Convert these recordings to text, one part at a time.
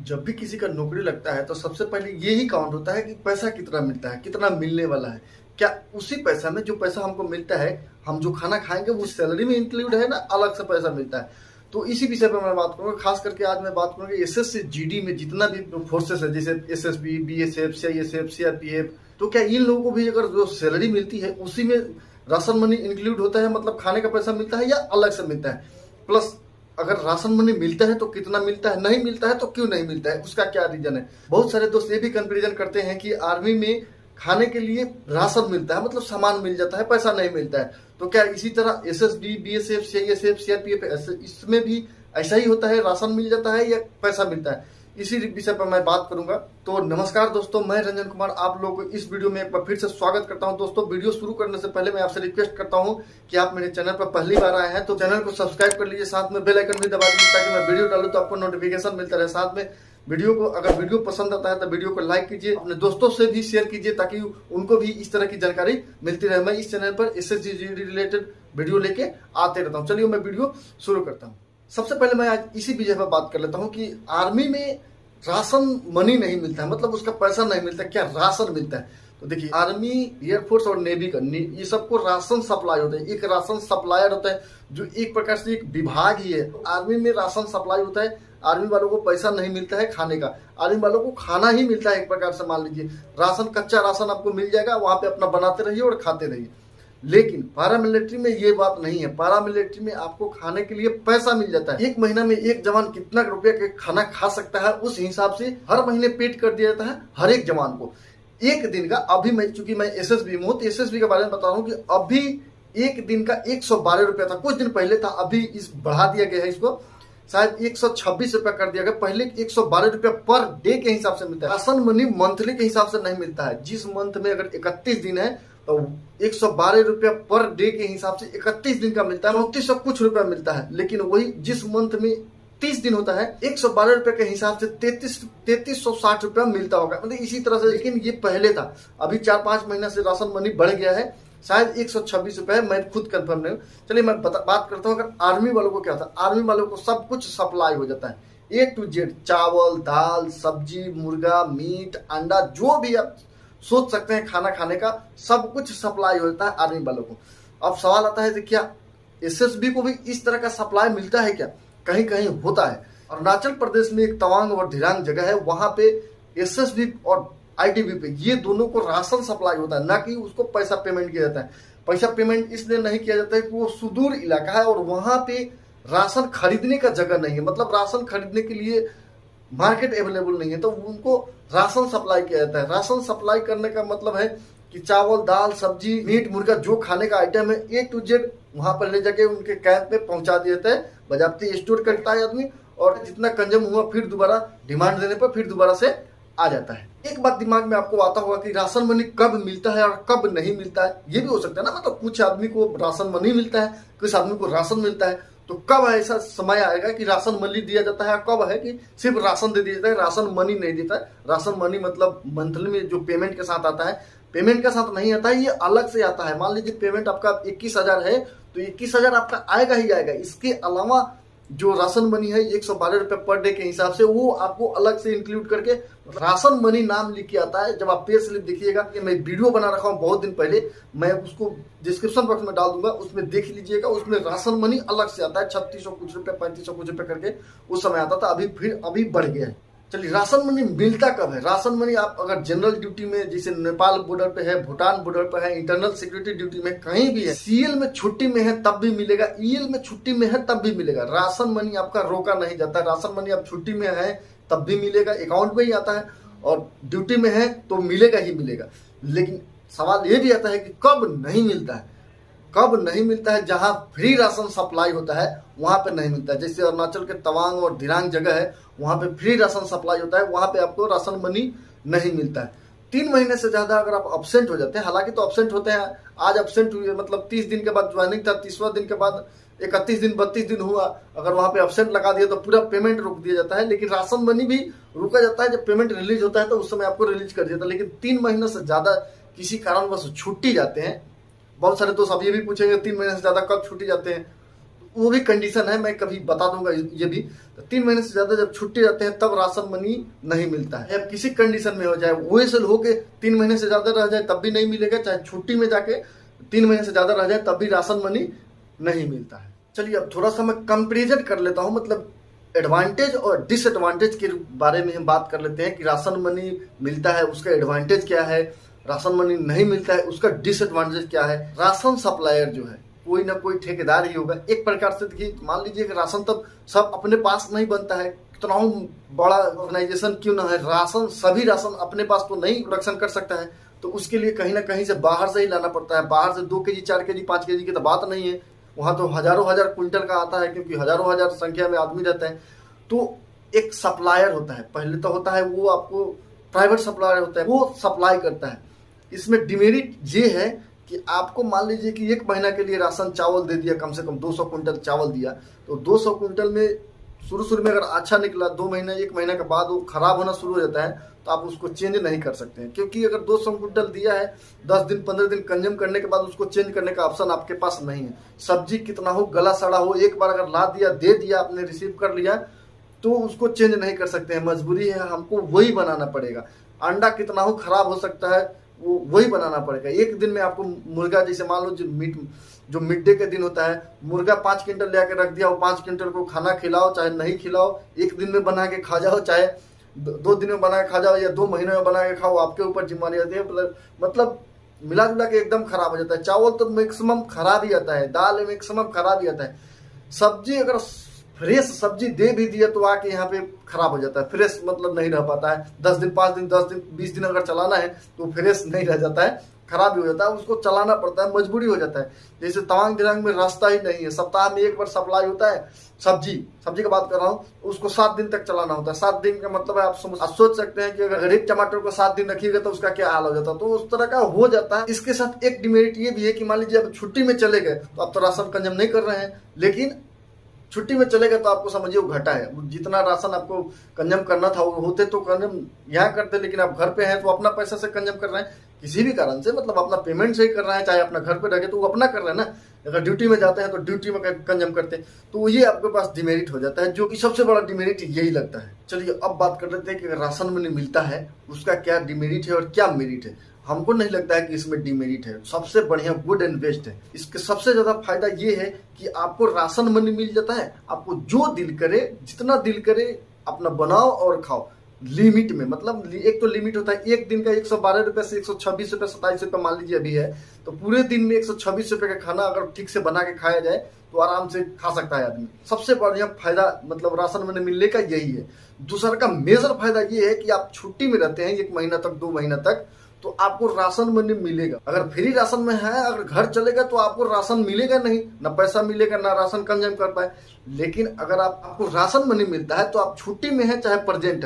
जब भी किसी का नौकरी लगता है तो सबसे पहले यही काउंट होता है कि पैसा कितना मिलता है, कितना मिलने वाला है। क्या उसी पैसा में जो पैसा हमको मिलता है, हम जो खाना खाएंगे वो सैलरी में इंक्लूड है ना, अलग से पैसा मिलता है। तो इसी विषय पर मैं बात करूंगा। खास करके आज मैं बात करूंगा एसएससी जीडी में जितना भी फोर्सेस है, जैसे एसएसबी, बीएसएफ, सीआईएसएफ, सीआरपीएफ, तो क्या इन लोगों को भी अगर जो सैलरी मिलती है उसी में राशन मनी इंक्लूड होता है, मतलब खाने का पैसा मिलता है, या अलग से मिलता है? प्लस अगर राशन मनी मिलता है तो कितना मिलता है, नहीं मिलता है तो क्यों नहीं मिलता है, उसका क्या रीजन है? बहुत सारे दोस्त ये भी कंपेरिजन करते हैं कि आर्मी में खाने के लिए राशन मिलता है, मतलब सामान मिल जाता है, पैसा नहीं मिलता है। तो क्या इसी तरह एसएसबी, बीएसएफ, सीआईएसएफ, सीआरपीएफ इसमें भी ऐसा ही होता है, राशन मिल जाता है या पैसा मिलता है? इसी विषय पर मैं बात करूंगा। तो नमस्कार दोस्तों, मैं रंजन कुमार आप लोगों को इस वीडियो में एक बार फिर से स्वागत करता हूं। दोस्तों, वीडियो शुरू करने से पहले मैं आपसे रिक्वेस्ट करता हूं कि आप मेरे चैनल पर पहली बार आए हैं तो चैनल को सब्सक्राइब कर लीजिए, साथ में बेल आइकन भी दबा दीजिए ताकि मैं वीडियो डालूं तो आपको नोटिफिकेशन मिलता रहे। साथ में वीडियो को, अगर वीडियो पसंद आता है तो वीडियो को लाइक कीजिए, अपने दोस्तों से भी शेयर कीजिए ताकि उनको भी इस तरह की जानकारी मिलती रहे। मैं इस चैनल पर एसएससी जीडी रिलेटेड वीडियो लेके आते रहता हूँ। चलिए मैं वीडियो शुरू करता हूँ। सबसे पहले मैं आज इसी विषय पर बात कर लेता हूँ कि आर्मी में राशन मनी नहीं मिलता है, मतलब उसका पैसा नहीं मिलता, क्या राशन मिलता है? तो देखिए, आर्मी, एयरफोर्स और नेवी का ये सबको राशन सप्लाई होता है। एक राशन सप्लायर होता है जो एक प्रकार से एक विभाग ही है। आर्मी में राशन सप्लाई होता है। आर्मी वालों को पैसा नहीं मिलता है खाने का, आर्मी वालों को खाना ही मिलता है। एक प्रकार से मान लीजिए राशन, कच्चा राशन आपको मिल जाएगा, वहां पे अपना बनाते रहिए और खाते रहिए। लेकिन पैरामिलिट्री में ये बात नहीं है। पैरामिलिट्री में आपको खाने के लिए पैसा मिल जाता है। एक महीना में एक जवान कितना रुपया का खाना खा सकता है, उस हिसाब से हर महीने पेड कर दिया जाता है हर एक जवान को। एक दिन का, अभी मैं चूंकि मैं एसएसबी में हूँ तो एसएसबी के बारे में बता रहा हूँ कि अभी एक दिन का 112 रुपया था, कुछ दिन पहले था, अभी इस बढ़ा दिया गया है, इसको शायद 126 रुपया कर दिया गया। पहले 112 रुपया पर डे के हिसाब से मिलता है। राशन मनी मंथली के हिसाब से नहीं मिलता है। जिस मंथ में अगर 31 दिन है तो 112 रुपया पर डे के हिसाब से 31 दिन का मिलता है, 2900 कुछ रुपया मिलता है। लेकिन वही जिस मंथ में 30 दिन होता है, 112 रुपये के हिसाब से 3360 रुपया मिलता होगा, मतलब इसी तरह से। लेकिन ये पहले था, अभी 4-5 महीना से राशन मनी बढ़ गया है, शायद 126 रुपये है, मैं खुद कंफर्म नहीं हूँ। चलिए मैं बात करता हूँ। अगर आर्मी वालों को क्या था, आर्मी वालों को सब कुछ सप्लाई हो जाता है, A to Z, चावल, दाल, सब्जी, मुर्गा, मीट, अंडा, जो भी आप सोच सकते हैं खाना खाने का, सब कुछ सप्लाई होता है आर्मी वालों को। अब सवाल आता है कि क्या एसएसबी को भी इस तरह का सप्लाई मिलता है क्या? कहीं कहीं होता है। अरुणाचल प्रदेश में एक तवांग और धिरांग जगह है, वहां पे एसएसबी और आईटीबीपी ये दोनों को राशन सप्लाई होता है, ना कि उसको पैसा पेमेंट किया जाता है। पैसा पेमेंट इसलिए नहीं किया जाता है कि वो सुदूर इलाका है और वहां पे राशन खरीदने का जगह नहीं है, मतलब राशन खरीदने के लिए मार्केट अवेलेबल नहीं है, तो उनको राशन सप्लाई किया जाता है। राशन सप्लाई करने का मतलब है कि चावल, दाल, सब्जी, मीट, मुर्गा, जो खाने का आइटम है A to Z वहां पर ले जाके उनके कैंप में पहुंचा दिया जाता है। बजाबती स्टोर करता है आदमी, और जितना कंज्यूम हुआ फिर दोबारा डिमांड देने पर फिर दोबारा से आ जाता है। एक बात दिमाग में आपको आता होगा कि राशन मनी कब मिलता है और कब नहीं मिलता है। ये भी हो सकता है ना, मतलब कुछ आदमी को राशन मनी मिलता है, कुछ आदमी को राशन मिलता है। तो कब ऐसा समय आएगा कि राशन मनी दिया जाता है, कब है कि सिर्फ राशन दे दिया जाता है, राशन मनी नहीं देता है? राशन मनी मतलब मंथली में जो पेमेंट के साथ आता है, पेमेंट के साथ नहीं आता है, ये अलग से आता है। मान लीजिए पेमेंट आपका 21,000 है तो 21,000 आपका आएगा ही आएगा। इसके अलावा जो राशन मनी है 112 रुपये पर डे के हिसाब से, वो आपको अलग से इंक्लूड करके राशन मनी नाम लिख के आता है। जब आप पे स्लिप देखिएगा, कि मैं वीडियो बना रखा हूँ बहुत दिन पहले, मैं उसको डिस्क्रिप्शन बॉक्स में डाल दूंगा, उसमें देख लीजिएगा। उसमें राशन मनी अलग से आता है, 3600 कुछ रुपये, 3500 कुछ रुपये करके उस समय आता था, अभी बढ़ गया है। चलिए, राशन मनी मिलता कब है? राशन मनी आप अगर जनरल ड्यूटी में, जैसे नेपाल बॉर्डर पे है, भूटान बॉर्डर पे है, इंटरनल सिक्योरिटी ड्यूटी में, कहीं भी है, सीएल में छुट्टी में है तब भी मिलेगा, ईएल में छुट्टी में है तब भी मिलेगा। राशन मनी आपका रोका नहीं जाता। राशन मनी आप छुट्टी में है तब भी मिलेगा, अकाउंट में ही आता है, और ड्यूटी में है तो मिलेगा ही मिलेगा। लेकिन सवाल ये भी आता है कि कब नहीं मिलता है। कब नहीं मिलता है? जहां फ्री राशन सप्लाई होता है वहां पे नहीं मिलता है। जैसे अरुणाचल के तवांग और धिरांग जगह है, वहां पे फ्री राशन सप्लाई होता है, वहां पे आपको राशन मनी नहीं मिलता है। 3 महीने से ज्यादा अगर आप अब्सेंट हो जाते हैं, हालांकि तो अब्सेंट होते हैं, आज अब्सेंट हुए मतलब 30 दिन के बाद ज्वाइनिंग था, 30वां दिन के बाद 31 दिन 32 दिन हुआ, अगर वहां पे अब्सेंट लगा दिया तो पूरा पेमेंट रोक दिया जाता है। लेकिन राशन मनी भी रुका जाता है, जब पेमेंट रिलीज होता है तो उस समय आपको रिलीज कर दिया जाता है। लेकिन 3 महीने से ज्यादा किसी कारणवश छुट्टी जाते हैं, बहुत सारे दोस्त अब ये भी पूछेंगे 3 महीने से ज्यादा कब छुट्टी जाते हैं। वो भी कंडीशन है, मैं कभी बता दूंगा ये भी। तो 3 महीने से ज़्यादा जब छुट्टी रहते हैं तब राशन मनी नहीं मिलता है। अब किसी कंडीशन में हो जाए, ओएसएल होके 3 महीने से ज़्यादा रह जाए तब भी नहीं मिलेगा, चाहे छुट्टी में जाके 3 महीने से ज़्यादा रह जाए तब भी राशन मनी नहीं मिलता है। चलिए अब थोड़ा सा मैं कंपेरिजन कर लेता हूँ, मतलब एडवांटेज और डिसएडवांटेज के बारे में हम बात कर लेते हैं कि राशन मनी मिलता है उसका एडवांटेज क्या है, राशन मनी नहीं मिलता है उसका डिसएडवांटेज क्या है। राशन सप्लायर जो है कोई ना कोई ठेकेदार ही होगा एक प्रकार से। देखिए मान लीजिए कि राशन तब सब अपने पास नहीं बनता है, कितना बड़ा ऑर्गेनाइजेशन क्यों ना है, राशन सभी राशन अपने पास तो नहीं प्रोडक्शन कर सकता है, तो उसके लिए कहीं ना कहीं से बाहर से ही लाना पड़ता है। बाहर से 2 केजी 4 केजी 5 केजी की तो बात नहीं है, वहाँ तो हजारों हजार क्विंटल का आता है, क्योंकि हजारों हजार संख्या में आदमी रहते हैं। तो एक सप्लायर होता है, पहले तो होता है वो आपको प्राइवेट सप्लायर होता है, वो सप्लाई करता है। इसमें डिमेरिट ये है कि आपको मान लीजिए कि 1 महीना के लिए राशन चावल दे दिया, कम से कम 200 क्विंटल चावल दिया, तो 200 क्विंटल में शुरू में अगर अच्छा निकला, 2 महीना 1 महीने के बाद वो खराब होना शुरू हो जाता है, तो आप उसको चेंज नहीं कर सकते हैं। क्योंकि अगर 200 क्विंटल दिया है, 10 दिन 15 दिन कंज्यूम करने के बाद उसको चेंज करने का ऑप्शन आपके पास नहीं है। सब्जी कितना हो, गला सड़ा हो, एक बार अगर ला दिया, दे दिया, आपने रिसीव कर लिया, तो उसको चेंज नहीं कर सकते हैं, मजबूरी है, हमको वही बनाना पड़ेगा। अंडा कितना हो, खराब हो सकता है, वो वही बनाना पड़ेगा। एक दिन में आपको मुर्गा, जैसे मान लो जो मिड डे के दिन होता है, मुर्गा 5 क्विंटल ले आके रख दिया, वो 5 क्विंटल को खाना खिलाओ चाहे नहीं खिलाओ, 1 दिन में बना के खा जाओ चाहे 2 दिन में बना के खा जाओ या 2 महीने में बना के खाओ, आपके ऊपर जिम्मेदारी होती है। मतलब मिला जुला के एकदम खराब हो जाता है। चावल तो मैक्सिमम खराब ही आता है, दाल मैक्सिमम खराब ही आता है। सब्जी अगर फ्रेश सब्जी दे भी दिया तो आके यहाँ पे खराब हो जाता है, फ्रेश मतलब नहीं रह पाता है। 10 दिन 5 दिन 10 दिन 20 दिन अगर चलाना है तो फ्रेश नहीं रह जाता है, खराब ही हो जाता है, उसको चलाना पड़ता है, मजबूरी हो जाता है। जैसे तवांग दिरांग में रास्ता ही नहीं है, सप्ताह में 1 बार सप्लाई होता है, सब्जी की बात कर रहा हूँ, उसको 7 दिन तक चलाना होता है। 7 दिन का मतलब है आप सोच सकते हैं कि अगर एक टमाटर को 7 दिन रखिएगा तो उसका क्या हाल हो जाता है। तो उस तरह का हो जाता है। इसके साथ एक डिमेरिट ये भी है कि मान लीजिए अब छुट्टी में चले गए तो आप तो राशन कंज्यूम नहीं कर रहे हैं, लेकिन छुट्टी में चले गए तो आपको समझिए वो घटा है। जितना राशन आपको कंज्यूम करना था वो होते तो कंज्यूम यहाँ करते, लेकिन आप घर पे हैं तो अपना पैसा से कंज्यूम कर रहे हैं किसी भी कारण से, मतलब अपना पेमेंट से ही कर रहे हैं, चाहे अपना घर पे रहे तो वो अपना कर रहे हैं ना। अगर ड्यूटी में जाते हैं तो ड्यूटी में कंज्यूम करते हैं, तो ये आपके पास डिमेरिट हो जाता है, जो कि सबसे बड़ा डिमेरिट यही लगता है। चलिए अब बात कर लेते हैं कि अगर राशन में नहीं मिलता है उसका क्या डिमेरिट है और क्या मेरिट है। हमको नहीं लगता है कि इसमें डिमेरिट है, सबसे बढ़िया गुड एंड बेस्ट है। इसके सबसे ज्यादा फायदा ये है कि आपको राशन मनी मिल जाता है, आपको जो दिल करे जितना दिल करे अपना बनाओ और खाओ लिमिट में। मतलब एक तो लिमिट होता है, एक दिन का 112 रुपये से 126 रुपये 27 रुपये मान लीजिए अभी है, तो पूरे दिन में 126 रुपये का खाना अगर ठीक से बना के खाया जाए तो आराम से खा सकता है आदमी। सबसे बढ़िया फायदा मतलब राशन मनी मिलने का यही है। दूसरा का मेजर फायदा ये है कि आप छुट्टी में रहते हैं 1 महीना तक 2 महीना तक, तो आपको राशन मनी मिलेगा। अगर फ्री राशन में है, अगर घर चलेगा तो आपको राशन मिलेगा नहीं, ना पैसा मिलेगा ना राशन कंज्यूम कर पाए। लेकिन अगर आपको राशन मनी मिलता है तो आप छुट्टी में है चाहे प्रेजेंट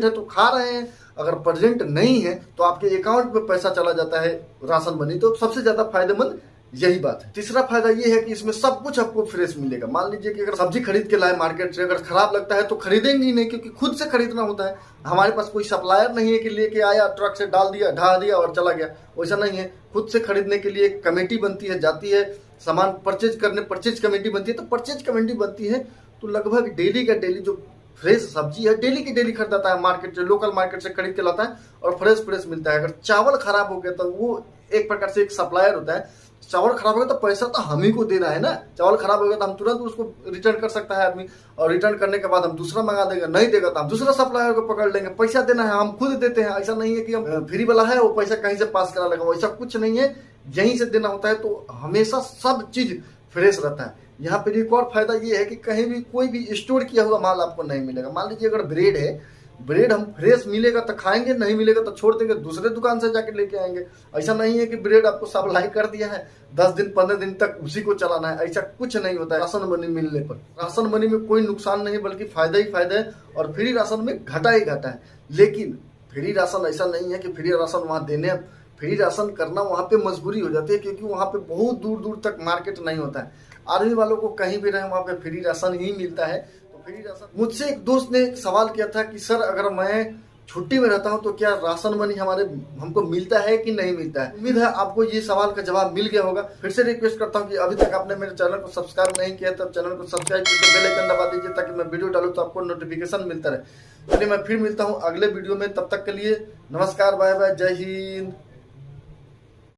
है तो खा रहे हैं, अगर प्रेजेंट नहीं है तो आपके अकाउंट में पैसा चला जाता है राशन मनी। तो सबसे ज्यादा फायदेमंद यही बात है। तीसरा फायदा ये है कि इसमें सब कुछ आपको फ्रेश मिलेगा। मान लीजिए कि अगर सब्जी खरीद के लाए मार्केट से, अगर खराब लगता है तो खरीदेंगे ही नहीं, क्योंकि खुद से खरीदना होता है। हमारे पास कोई सप्लायर नहीं है कि लेके आया ट्रक से डाल दिया ढा दिया और चला गया, वैसा नहीं है। खुद से खरीदने के लिए एक कमेटी बनती है, जाती है सामान परचेज करने, परचेज कमेटी बनती है। तो परचेज कमेटी बनती है तो लगभग डेली का डेली जो फ्रेश सब्जी है डेली की डेली खरीदाता है मार्केट से, लोकल मार्केट से खरीद के लाता है और फ्रेश मिलता है। अगर चावल खराब हो गया तो वो एक प्रकार से एक सप्लायर होता है। चावल खराब हो गया तो पैसा तो हम ही को देना है ना। चावल खराब हो गया तो हम तुरंत उसको रिटर्न कर सकता है आदमी, और रिटर्न करने के बाद हम दूसरा मंगा देंगे, नहीं देगा तो हम दूसरा सप्लायर को पकड़ लेंगे। पैसा देना है हम खुद देते हैं, ऐसा नहीं है कि हम फ्री वाला है वो पैसा कहीं से पास करा लेगा, वैसा कुछ नहीं है, यहीं से देना होता है। तो हमेशा सब चीज फ्रेश रहता है। यहाँ पे एक और फायदा ये है कि कहीं भी कोई भी स्टोर किया हुआ माल आपको नहीं मिलेगा। मान लीजिए अगर ब्रेड है, ब्रेड हम फ्रेश मिलेगा तो खाएंगे, नहीं मिलेगा तो छोड़ देंगे, दूसरे दुकान से जाके लेके आएंगे। ऐसा नहीं है कि ब्रेड आपको सप्लाई कर दिया है 10 दिन 15 दिन तक उसी को चलाना है, ऐसा कुछ नहीं होता है। राशन मनी मिलने पर राशन मनी में कोई नुकसान नहीं बल्कि फायदा ही फायदा है, और फ्री राशन में घाटा ही घाटा है। लेकिन फ्री राशन ऐसा नहीं है कि फ्री राशन वहाँ देने, फ्री राशन करना वहाँ पे मजबूरी हो जाती है, क्योंकि वहाँ पे बहुत दूर दूर तक मार्केट नहीं होता है। आर्मी वालों को कहीं भी रहे वहाँ पे फ्री राशन ही मिलता है। तो फ्री राशन, मुझसे एक दोस्त ने एक सवाल किया था कि सर अगर मैं छुट्टी में रहता हूँ तो क्या राशन मनी हमको मिलता है कि नहीं मिलता है। उम्मीद है आपको ये सवाल का जवाब मिल गया होगा। फिर से रिक्वेस्ट करता हूँ कि अभी तक आपने मेरे चैनल को सब्सक्राइब नहीं किया तो चैनल को सब्सक्राइब करके बेल आइकन दबा दीजिए ताकि मैं वीडियो डालूँ तो आपको नोटिफिकेशन मिलता रहे। चलिए मैं फिर मिलता हूँ अगले वीडियो में, तब तक के लिए नमस्कार, बाय बाय, जय हिंद।